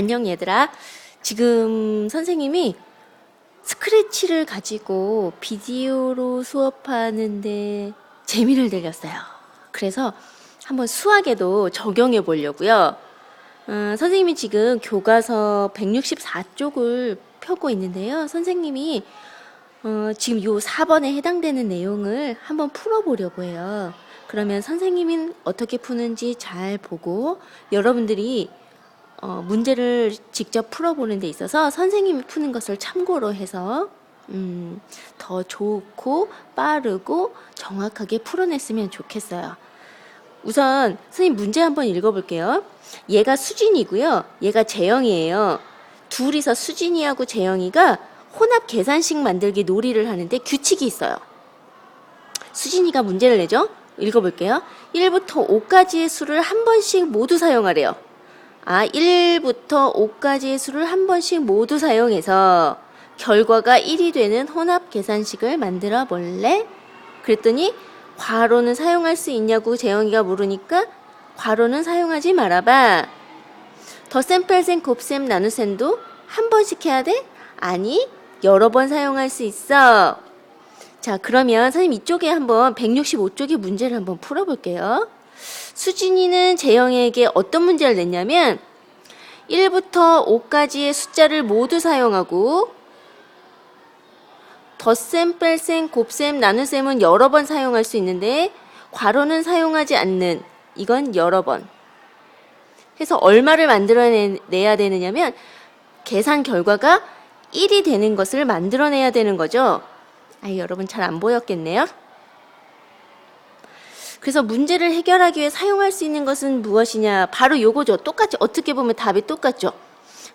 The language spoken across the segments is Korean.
안녕 얘들아. 지금 선생님이 스크래치를 가지고 비디오로 수업하는데 재미를 들렸어요. 그래서 한번 수학에도 적용해 보려고요. 선생님이 지금 교과서 164쪽을 펴고 있는데요. 선생님이 지금 요 4번에 해당되는 내용을 한번 풀어보려고 해요. 그러면 선생님은 어떻게 푸는지 잘 보고 여러분들이 문제를 직접 풀어보는 데 있어서 선생님이 푸는 것을 참고로 해서 더 좋고 빠르고 정확하게 풀어냈으면 좋겠어요. 우선 선생님 문제 한번 읽어볼게요. 얘가 수진이고요. 얘가 재영이에요. 둘이서 수진이하고 재영이가 혼합 계산식 만들기 놀이를 하는데 규칙이 있어요. 수진이가 문제를 내죠. 읽어볼게요. 1부터 5까지의 수를 한 번씩 모두 사용하래요. 1부터 5까지의 수를 한 번씩 모두 사용해서 결과가 1이 되는 혼합 계산식을 만들어 볼래? 그랬더니 괄호는 사용할 수 있냐고 재영이가 물으니까 괄호는 사용하지 말아봐. 덧셈, 뺄셈, 곱셈, 나눗셈도 한 번씩 해야 돼? 아니, 여러 번 사용할 수 있어. 자, 그러면 선생님 이쪽에 한번 165쪽의 문제를 한번 풀어볼게요. 수진이는 재영에게 어떤 문제를 냈냐면 1부터 5까지의 숫자를 모두 사용하고 덧셈, 뺄셈, 곱셈, 나눗셈은 여러 번 사용할 수 있는데 괄호는 사용하지 않는 이건 여러 번 해서 얼마를 만들어내야 되느냐면 계산 결과가 1이 되는 것을 만들어내야 되는 거죠. 여러분 잘 안 보였겠네요. 그래서 문제를 해결하기 위해 사용할 수 있는 것은 무엇이냐? 바로 요거죠. 똑같이 어떻게 보면 답이 똑같죠.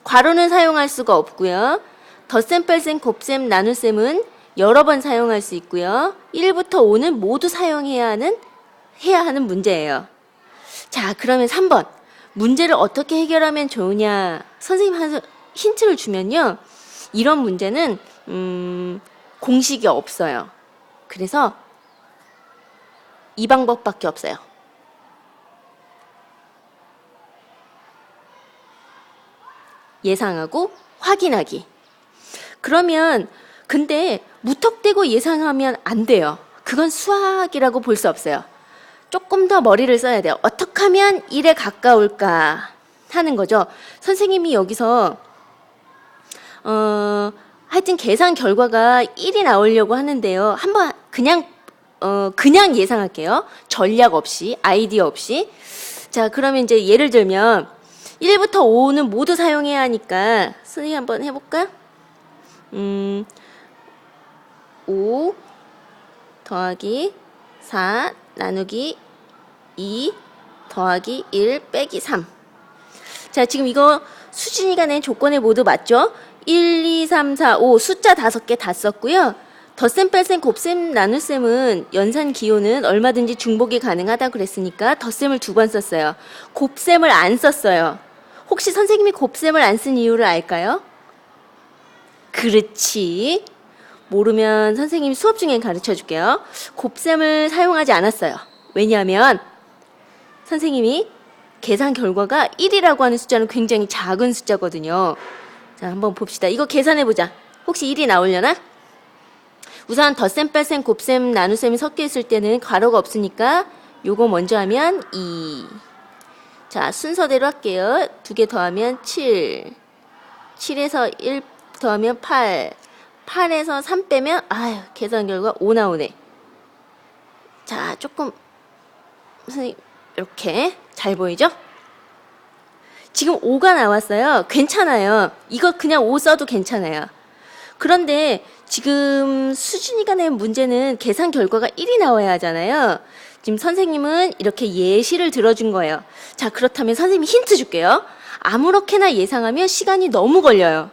괄호는 사용할 수가 없고요. 덧셈, 뺄셈, 곱셈, 나눗셈은 여러 번 사용할 수 있고요. 1부터 5는 모두 사용해야 하는 문제예요. 자, 그러면 3번. 문제를 어떻게 해결하면 좋으냐? 선생님 한 힌트를 주면요. 이런 문제는 공식이 없어요. 그래서 이 방법밖에 없어요. 예상하고 확인하기. 그러면 근데 무턱대고 예상하면 안 돼요. 그건 수학이라고 볼 수 없어요. 조금 더 머리를 써야 돼요. 어떻게 하면 1에 가까울까 하는 거죠. 선생님이 여기서 하여튼 계산 결과가 1이 나오려고 하는데요. 한번 그냥 예상할게요. 전략 없이, 아이디어 없이. 자, 그러면 이제 예를 들면 1부터 5는 모두 사용해야 하니까 선생님 한번 해볼까? 5 더하기 4 나누기 2 더하기 1 빼기 3. 자, 지금 이거 수진이가 낸 조건에 모두 맞죠? 1, 2, 3, 4, 5 숫자 5개 다 썼고요. 덧셈, 뺄셈, 곱셈, 나눗셈은 연산 기호는 얼마든지 중복이 가능하다고 그랬으니까 덧셈을 2번 썼어요. 곱셈을 안 썼어요. 혹시 선생님이 곱셈을 안 쓴 이유를 알까요? 그렇지. 모르면 선생님이 수업 중에 가르쳐 줄게요. 곱셈을 사용하지 않았어요. 왜냐하면 선생님이 계산 결과가 1이라고 하는 숫자는 굉장히 작은 숫자거든요. 자, 한번 봅시다. 이거 계산해보자. 혹시 1이 나오려나? 우선 덧셈, 뺄셈, 곱셈, 나눗셈이 섞여 있을 때는 괄호가 없으니까 요거 먼저 하면 2. 자, 순서대로 할게요. 2개 더하면 7. 7에서 1 더하면 8. 8에서 3 빼면 계산 결과 5 나오네. 자, 조금 선생님 이렇게 잘 보이죠? 지금 5가 나왔어요. 괜찮아요. 이거 그냥 5 써도 괜찮아요. 그런데 지금 수진이가 낸 문제는 계산 결과가 1이 나와야 하잖아요. 지금 선생님은 이렇게 예시를 들어준 거예요. 자, 그렇다면 선생님이 힌트 줄게요. 아무렇게나 예상하면 시간이 너무 걸려요.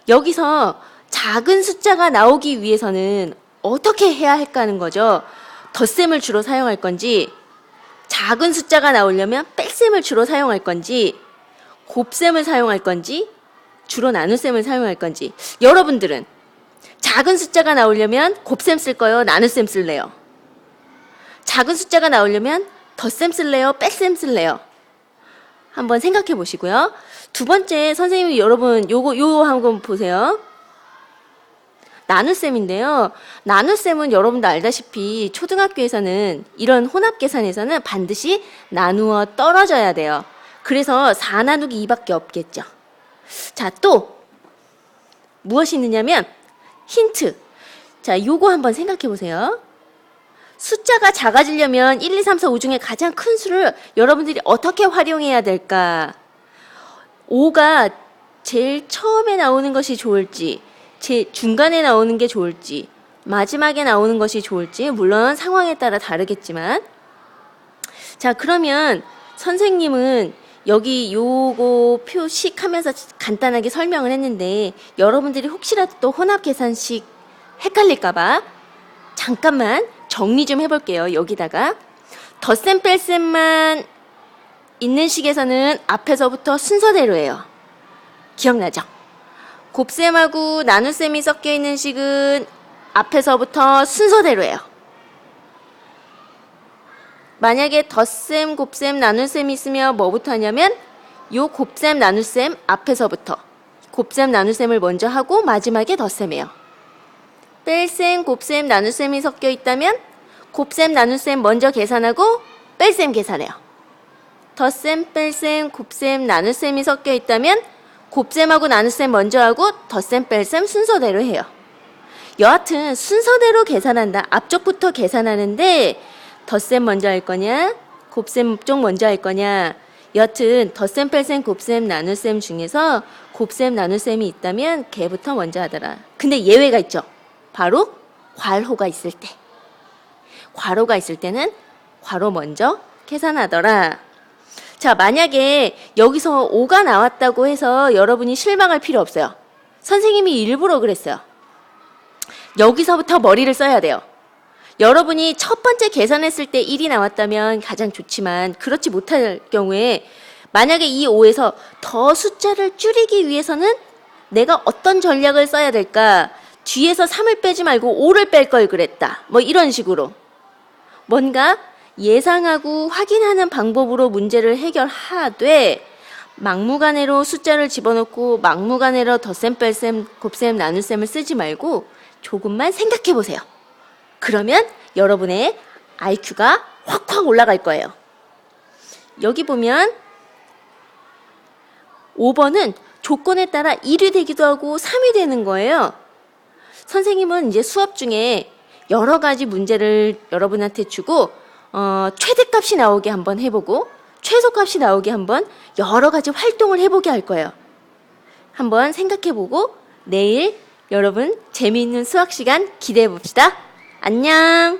여기서 작은 숫자가 나오기 위해서는 어떻게 해야 할까 하는 거죠. 덧셈을 주로 사용할 건지, 작은 숫자가 나오려면 뺄셈을 주로 사용할 건지, 곱셈을 사용할 건지, 주로 나눗셈을 사용할 건지. 여러분들은 작은 숫자가 나오려면 곱셈 쓸 거예요? 나눗셈 쓸래요? 작은 숫자가 나오려면 덧셈 쓸래요? 뺄셈 쓸래요? 한번 생각해 보시고요. 두 번째, 선생님이 여러분 요거 한번 보세요. 나눗셈인데요. 나눗셈은 여러분도 알다시피 초등학교에서는 이런 혼합 계산에서는 반드시 나누어 떨어져야 돼요. 그래서 4 나누기 2밖에 없겠죠. 자, 또 무엇이 있느냐면 힌트. 자, 요거 한번 생각해 보세요. 숫자가 작아지려면 1, 2, 3, 4, 5 중에 가장 큰 수를 여러분들이 어떻게 활용해야 될까? 5가 제일 처음에 나오는 것이 좋을지, 제 중간에 나오는 게 좋을지, 마지막에 나오는 것이 좋을지, 물론 상황에 따라 다르겠지만. 자, 그러면 선생님은 여기 요거 표식하면서 간단하게 설명을 했는데 여러분들이 혹시라도 또 혼합 계산식 헷갈릴까봐 잠깐만 정리 좀 해볼게요. 여기다가 덧셈 뺄셈만 있는 식에서는 앞에서부터 순서대로예요. 기억나죠? 곱셈하고 나눗셈이 섞여 있는 식은 앞에서부터 순서대로예요. 만약에 덧셈, 곱셈, 나눗셈이 있으면 뭐부터 하냐면 요 곱셈, 나눗셈 앞에서부터 곱셈, 나눗셈을 먼저 하고 마지막에 덧셈이에요. 뺄셈, 곱셈, 나눗셈이 섞여 있다면 곱셈, 나눗셈 먼저 계산하고 뺄셈 계산해요. 덧셈, 뺄셈, 곱셈, 나눗셈이 섞여 있다면 곱셈하고 나눗셈 먼저 하고 덧셈, 뺄셈 순서대로 해요. 여하튼 순서대로 계산한다. 앞쪽부터 계산하는데 덧셈 먼저 할 거냐, 곱셈 쪽 먼저 할 거냐. 여하튼 덧셈, 뺄셈, 곱셈, 나눗셈 중에서 곱셈, 나눗셈이 있다면 걔부터 먼저 하더라. 근데 예외가 있죠. 바로 괄호가 있을 때. 괄호가 있을 때는 괄호 먼저 계산하더라. 자, 만약에 여기서 5가 나왔다고 해서 여러분이 실망할 필요 없어요. 선생님이 일부러 그랬어요. 여기서부터 머리를 써야 돼요. 여러분이 첫 번째 계산했을 때 1이 나왔다면 가장 좋지만 그렇지 못할 경우에 만약에 이 5에서 더 숫자를 줄이기 위해서는 내가 어떤 전략을 써야 될까? 뒤에서 3을 빼지 말고 5를 뺄 걸 그랬다. 뭐 이런 식으로. 뭔가 예상하고 확인하는 방법으로 문제를 해결하되 막무가내로 숫자를 집어넣고 막무가내로 덧셈, 뺄셈, 곱셈, 나눗셈을 쓰지 말고 조금만 생각해 보세요. 그러면 여러분의 IQ가 확확 올라갈 거예요. 여기 보면 5번은 조건에 따라 1이 되기도 하고 3이 되는 거예요. 선생님은 이제 수업 중에 여러 가지 문제를 여러분한테 주고 최대값이 나오게 한번 해보고 최소값이 나오게 한번 여러 가지 활동을 해보게 할 거예요. 한번 생각해보고 내일 여러분 재미있는 수학 시간 기대해 봅시다. 안녕.